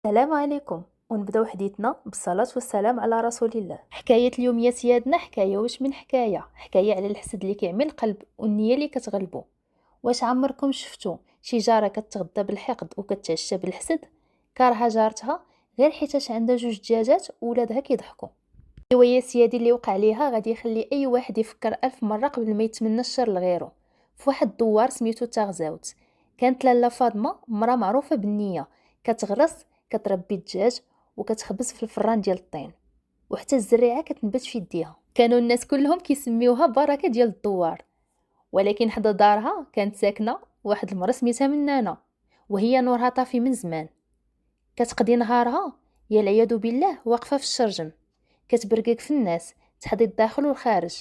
السلام عليكم. ونبداو حديثنا بالصلاة والسلام على رسول الله. حكاية اليوم يا سيادنا حكاية واش من حكاية على الحسد اللي كيعمي القلب والنية اللي كتغلبو. واش عمركم شفتوا شي جارة كتغدى بالحقد وكتعشى بالحسد، كارها جارتها غير حيتاش عندها جوج دجاجات وولادها كيضحكوا؟ ايوا يا سيادي، اللي وقع ليها غادي يخلي اي واحد يفكر الف مرة قبل ما يتمنى الشر لغيره. في واحد الدوار سميتو تاغزاوت، كانت لاله فاطمه مرا معروفه بالنيه، كتغرس، كتربي الدجاج، وكتخبز في الفران ديال الطين، وحتى الزريعه كتنبت في يديها. كانوا الناس كلهم كيسميوها بركه ديال الدوار. ولكن حدا دارها كانت ساكنه واحد المرا سميتها منانه، وهي نورها طافي من زمان. كتقضي نهارها يا العياذ بالله واقفه في الشرجم، كتبرقق في الناس، تحضي الداخل والخارج.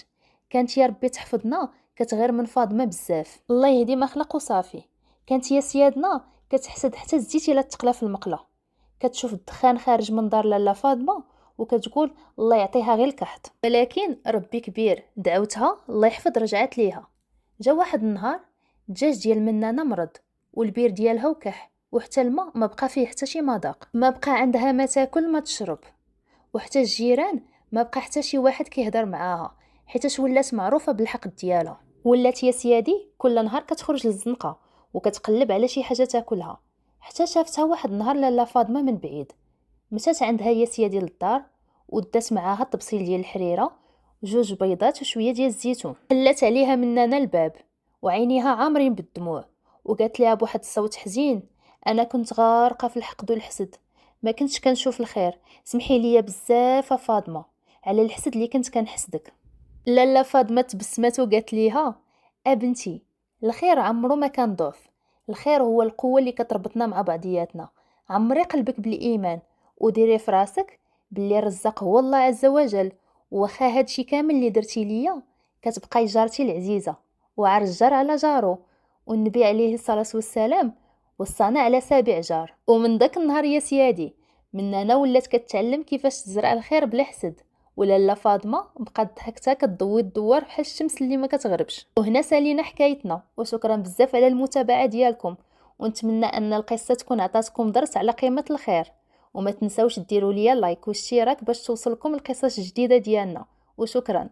كانت يا ربي تحفظنا كتغير من فاطمه بزاف، الله يهدي ما خلق وصافي. كانت يا سيادنا كتحسد حتى الزيت الا تقلى في المقله، كتشوف الدخان خارج من دار لاله فاطمه وكتقول الله يعطيها غير الكحط. ولكن ربي كبير، دعوتها الله يحفظ رجعت ليها. جا واحد النهار الدجاج ديال منانه مرض، والبير ديالها وكح، وحتى الماء ما بقى فيه حتى شي مذاق، ما بقى عندها ما تاكل ما تشرب. وحتى الجيران ما بقى حتى شي واحد كيهضر معاها، حيتاش ولات معروفه بالحقد ديالها. ولات يا سيادي كل نهار كتخرج للزنقه وكتقلب على شي حاجه تاكلها، حتى شافتها واحد النهار لاله فاطمه من بعيد. مشات عندها يا سيادي للدار، ودات معاها طبسيل ديال الحريره، جوج بيضات وشويه ديال الزيتون. حلت عليها منانه الباب وعينيها عامرين بالدموع، وقالت لها بواحد الصوت حزين: انا كنت غارقه في الحقد والحسد، ما كنتش كنشوف الخير، سمحي لي بزاف فاطمه على الحسد اللي كنت كنحسدك. لاله فاطمه تبسمات وقالت ليها: ابنتي، الخير عمرو ما كان ضعف، الخير هو القوه اللي كتربطنا مع بعضياتنا. عمري قلبك بالايمان، وديري في راسك باللي الرزاق هو الله عز وجل. واخا هادشي كامل اللي درتي ليا، كتبقاي جارتي العزيزه، وعار الجار على جارو، والنبي عليه الصلاه والسلام وصانا على سابع جار. ومن داك النهار يا سيادي، من انا ولات كتعلم كيفاش تزرع الخير بلا حسد. ولاله فاطمه بقات ضحكتها كتضوي الدوار بحال الشمس اللي ما كتغربش. وهنا سالينا حكايتنا، وشكرا بزاف على المتابعه ديالكم، ونتمنى ان القصه تكون عطاتكم درس على قيمه الخير. وما تنساوش ديروا ليا لايك واشتراك باش توصلكم القصص الجديده ديالنا، وشكرا.